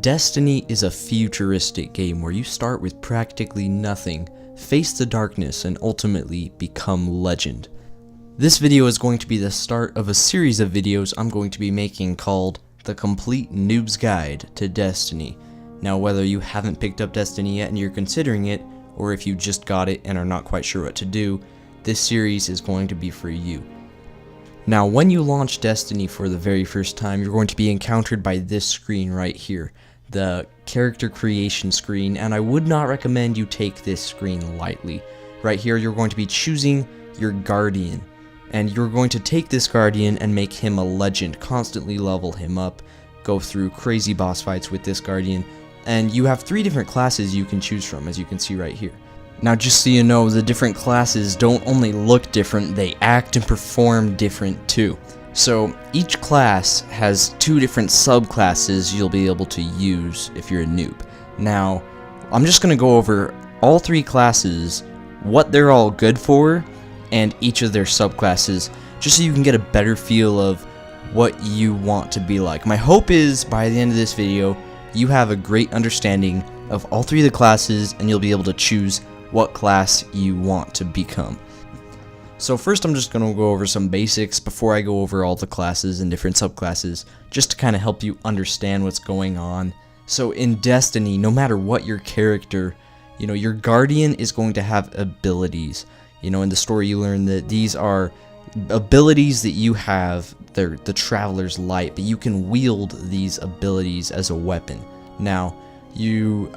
Destiny is a futuristic game where you start with practically nothing, face the darkness, and ultimately become legend. This video is going to be the start of a series of videos I'm going to be making called The Complete Noob's Guide to Destiny. Now, whether you haven't picked up Destiny yet and you're considering it, or if you just got it and are not quite sure what to do, this series is going to be for you. Now, when you launch Destiny for the very first time, you're going to be encountered by this screen right here, the character creation screen, and I would not recommend you take this screen lightly. Right here, you're going to be choosing your Guardian, and you're going to take this Guardian and make him a legend, constantly level him up, go through crazy boss fights with this Guardian, and you have 3 different classes you can choose from, as you can see right here. Now, just so you know, the different classes don't only look different, they act and perform different too. So each class has 2 different subclasses you'll be able to use if you're a noob. Now, I'm just going to go over all 3 classes, what they're all good for, and each of their subclasses, just so you can get a better feel of what you want to be like. My hope is, by the end of this video, you have a great understanding of all 3 of the classes, and you'll be able to choose what class you want to become. So first, I'm just going to go over some basics before I go over all the classes and different subclasses, just to kind of help you understand what's going on. So in Destiny, no matter what your character, your Guardian is going to have abilities. In the story you learn that these are abilities that you have. They're the Traveler's Light, but you can wield these abilities as a weapon. Now,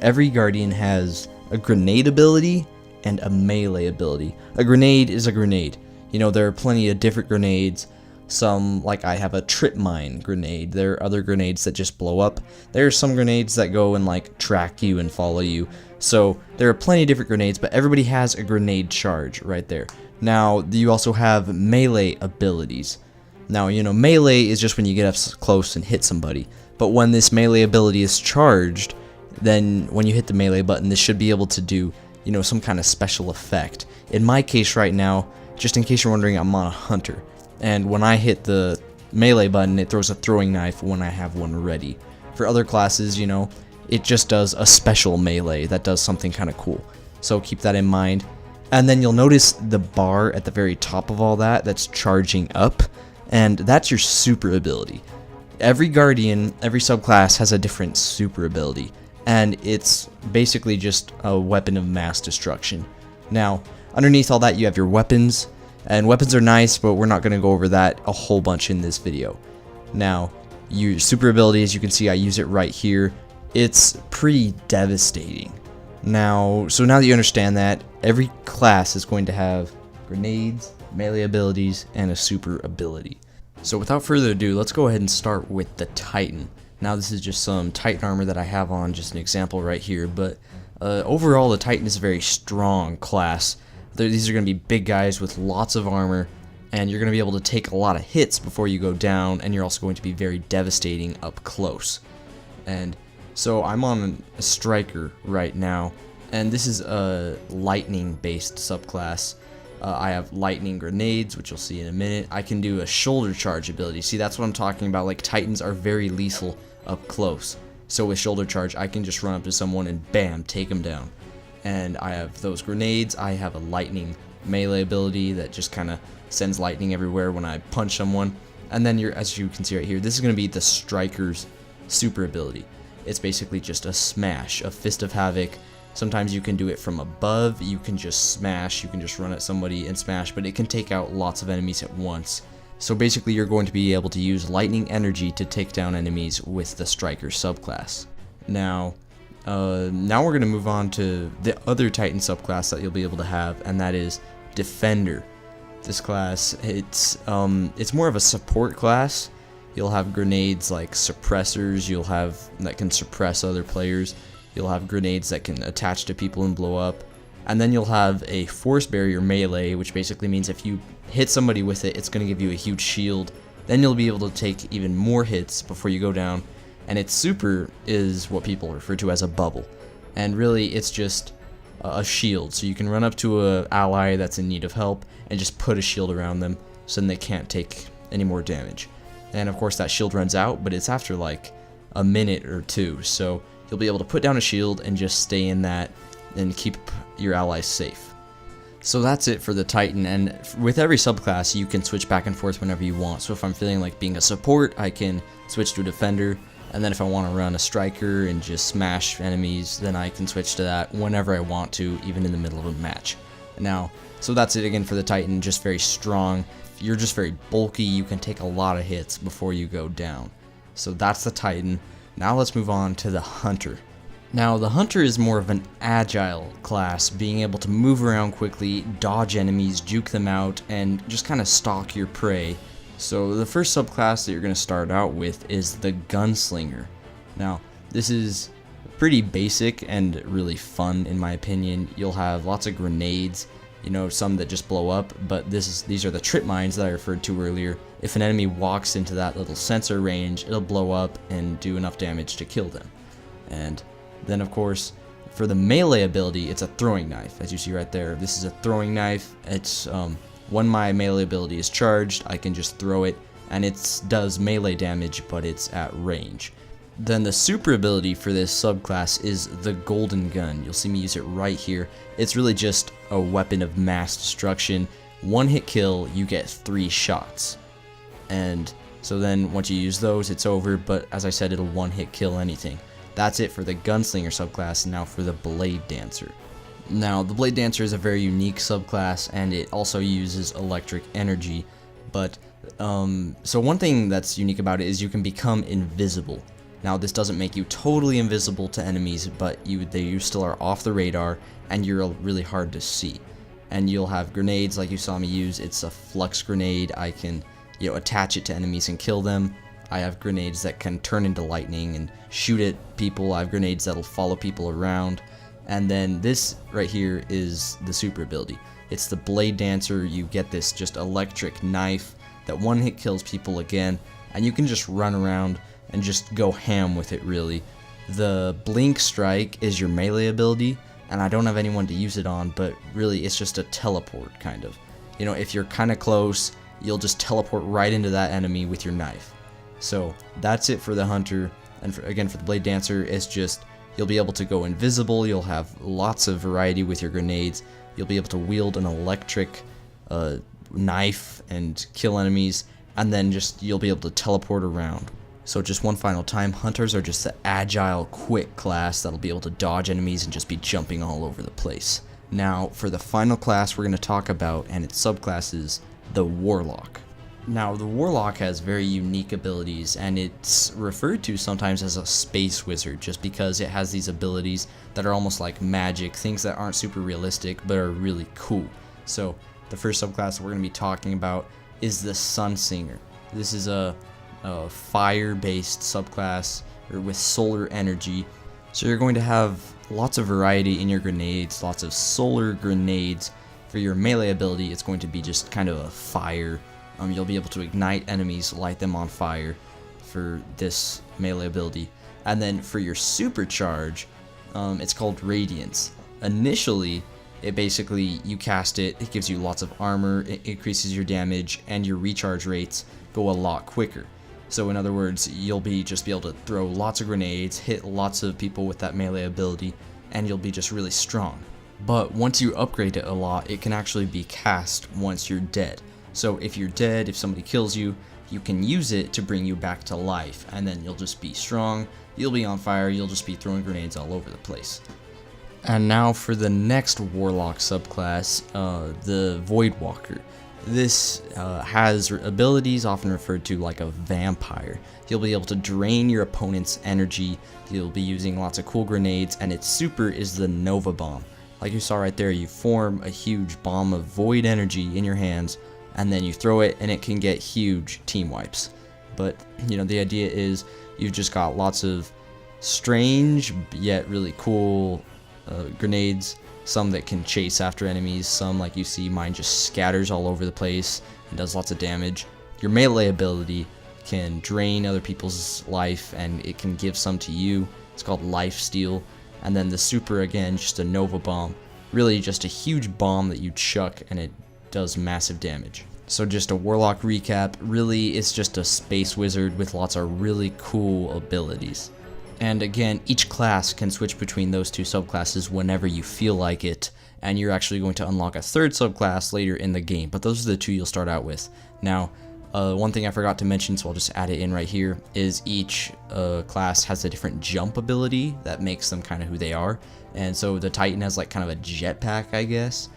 every Guardian has a grenade ability and a melee ability. A grenade is a grenade. There are plenty of different grenades. Some, like I have a trip mine grenade. There are other grenades that just blow up. There are some grenades that go and track you and follow you. So there are plenty of different grenades, but everybody has a grenade charge right there. Now, you also have melee abilities. Now, melee is just when you get up close and hit somebody. But when this melee ability is charged, then when you hit the melee button, this should be able to do, some kind of special effect. In my case right now, just in case you're wondering, I'm on a hunter. And when I hit the melee button, it throws a throwing knife when I have one ready. For other classes, it just does a special melee that does something kind of cool. So keep that in mind. And then you'll notice the bar at the very top of all that's charging up, and that's your super ability. Every Guardian, every subclass has a different super ability, and it's basically just a weapon of mass destruction. Now, underneath all that, you have your weapons, and weapons are nice, but we're not going to go over that a whole bunch in this video. Now, your super ability, as you can see, I use it right here. It's pretty devastating. Now that you understand that, every class is going to have grenades, melee abilities, and a super ability. So without further ado, let's go ahead and start with the Titan. Now, this is just some Titan armor that I have on, just an example right here, but overall the Titan is a very strong class. These are going to be big guys with lots of armor, and you're going to be able to take a lot of hits before you go down, and you're also going to be very devastating up close. And so I'm on a striker right now, and this is a lightning based subclass. I have lightning grenades, which you'll see in a minute. I can do a shoulder charge ability. See, that's what I'm talking about. Titans are very lethal up close. So with shoulder charge, I can just run up to someone and bam, take them down. And I have those grenades. I have a lightning melee ability that just kind of sends lightning everywhere when I punch someone. And then as you can see right here, this is going to be the striker's super ability. It's basically just a smash, a fist of havoc. Sometimes you can do it from above, you can just smash, you can just run at somebody and smash, but it can take out lots of enemies at once. So basically, you're going to be able to use lightning energy to take down enemies with the striker subclass. Now we're going to move on to the other Titan subclass that you'll be able to have, and that is Defender. This class, it's more of a support class. You'll have grenades like suppressors, that can suppress other players. You'll have grenades that can attach to people and blow up. And then you'll have a force barrier melee, which basically means if you hit somebody with it, it's going to give you a huge shield. Then you'll be able to take even more hits before you go down. And its super is what people refer to as a bubble. And really, it's just a shield. So you can run up to an ally that's in need of help and just put a shield around them so then they can't take any more damage. And of course that shield runs out, but it's after like a minute or two. So you'll be able to put down a shield and just stay in that and keep your allies safe. So that's it for the Titan, and with every subclass you can switch back and forth whenever you want. So if I'm feeling like being a support, I can switch to a defender, and then if I want to run a striker and just smash enemies, then I can switch to that whenever I want to, even in the middle of a match. Now, so that's it again for the Titan, just very strong. You're just very bulky, you can take a lot of hits before you go down. So that's the Titan. Now let's move on to the Hunter. Now, the Hunter is more of an agile class, being able to move around quickly, dodge enemies, juke them out, and just kind of stalk your prey. So the first subclass that you're going to start out with is the Gunslinger. Now, this is pretty basic and really fun in my opinion. You'll have lots of grenades, you know, some that just blow up, but these are the trip mines that I referred to earlier. If an enemy walks into that little sensor range, it'll blow up and do enough damage to kill them. And then of course, for the melee ability, it's a throwing knife, as you see right there. This is a throwing knife. It's when my melee ability is charged, I can just throw it, and it does melee damage, but it's at range. Then the super ability for this subclass is the Golden Gun. You'll see me use it right here. It's really just a weapon of mass destruction. One hit kill, you get 3 shots. And so then once you use those, it's over, but as I said, it'll one hit kill anything. That's it for the Gunslinger subclass. Now for the Blade Dancer. Now, the Blade Dancer is a very unique subclass, and it also uses electric energy. But, so one thing that's unique about it is you can become invisible. Now, this doesn't make you totally invisible to enemies, but you still are off the radar, and you're really hard to see. And you'll have grenades like you saw me use. It's a flux grenade. I can, attach it to enemies and kill them. I have grenades that can turn into lightning and shoot at people. I have grenades that'll follow people around. And then this right here is the super ability. It's the Blade Dancer. You get this just electric knife that one hit kills people again, and you can just run around and just go ham with it really. The Blink Strike is your melee ability, and I don't have anyone to use it on, but really it's just a teleport kind of. If you're kind of close, you'll just teleport right into that enemy with your knife. So that's it for the Hunter, and again for the Blade Dancer, it's just you'll be able to go invisible, you'll have lots of variety with your grenades, you'll be able to wield an electric knife and kill enemies, and then you'll be able to teleport around. So just one final time, Hunters are just the agile, quick class that'll be able to dodge enemies and just be jumping all over the place. Now for the final class we're going to talk about, and its subclass is the Warlock. Now, the Warlock has very unique abilities, and it's referred to sometimes as a space wizard just because it has these abilities that are almost like magic, things that aren't super realistic but are really cool. So the first subclass we're going to be talking about is the Sunsinger. This is a fire-based subclass with solar energy. So you're going to have lots of variety in your grenades, lots of solar grenades. For your melee ability, it's going to be just kind of a fire. You'll be able to ignite enemies, light them on fire for this melee ability. And then for your supercharge, it's called Radiance. Initially, you cast it, it gives you lots of armor, it increases your damage, and your recharge rates go a lot quicker. So in other words, you'll just be able to throw lots of grenades, hit lots of people with that melee ability, and you'll be just really strong. But once you upgrade it a lot, it can actually be cast once you're dead. So if you're dead, if somebody kills you, you can use it to bring you back to life, and then you'll just be strong, you'll be on fire, you'll just be throwing grenades all over the place. And now for the next Warlock subclass, the Voidwalker. This has abilities often referred to like a vampire. You'll be able to drain your opponent's energy, you'll be using lots of cool grenades, and its super is the Nova Bomb. Like you saw right there, you form a huge bomb of void energy in your hands, and then you throw it and it can get huge team wipes. But the idea is you've just got lots of strange yet really cool grenades, some that can chase after enemies, some like you see mine just scatters all over the place and does lots of damage. Your melee ability can drain other people's life and it can give some to you. It's called Life Steal. And then the super, again, just a Nova Bomb, really just a huge bomb that you chuck and it does massive damage. So just a Warlock recap, really it's just a space wizard with lots of really cool abilities. And again, each class can switch between those two subclasses whenever you feel like it, and you're actually going to unlock a third subclass later in the game, but those are the two you'll start out with. Now, one thing I forgot to mention, so I'll just add it in right here, is each class has a different jump ability that makes them kind of who they are. And so the Titan has like kind of a jetpack, I guess,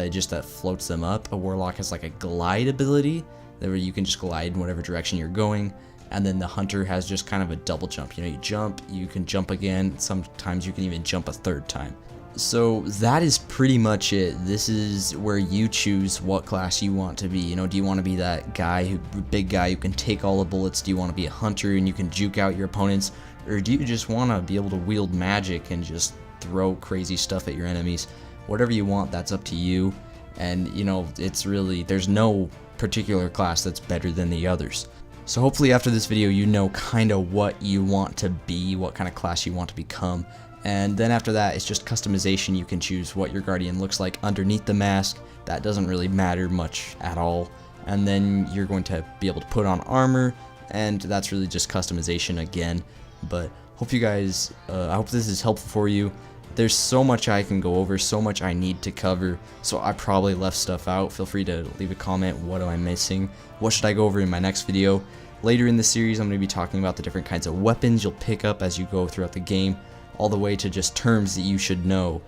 just that floats them up. A Warlock has like a glide ability, where you can just glide in whatever direction you're going. And then the Hunter has just kind of a double jump. You know, you jump, you can jump again, sometimes you can even jump a third time. So that is pretty much it. This is where you choose what class you want to be. You know, do you want to be that guy, big guy who can take all the bullets? Do you want to be a hunter and you can juke out your opponents? Or do you just want to be able to wield magic and just throw crazy stuff at your enemies? Whatever you want, that's up to you. And, you know, it's really, there's no particular class that's better than the others. So hopefully after this video you know kind of what you want to be, what kind of class you want to become. And then after that, it's just customization. You can choose what your guardian looks like underneath the mask. That doesn't really matter much at all. And then you're going to be able to put on armor, and that's really just customization again. But hope you guys, I hope this is helpful for you. There's so much I can go over, so much I need to cover, so I probably left stuff out. Feel free to leave a comment. What am I missing? What should I go over in my next video? Later in the series, I'm going to be talking about the different kinds of weapons you'll pick up as you go throughout the game, all the way to just terms that you should know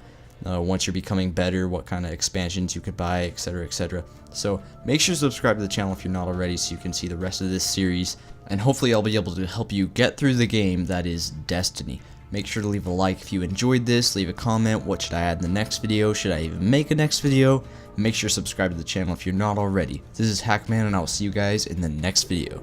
once you're becoming better, what kind of expansions you could buy, etc, etc. So make sure to subscribe to the channel if you're not already, so you can see the rest of this series, and hopefully I'll be able to help you get through the game that is Destiny. Make sure to leave a like if you enjoyed this, leave a comment, what should I add in the next video, should I even make a next video? Make sure to subscribe to the channel if you're not already. This is Hackman, and I will see you guys in the next video.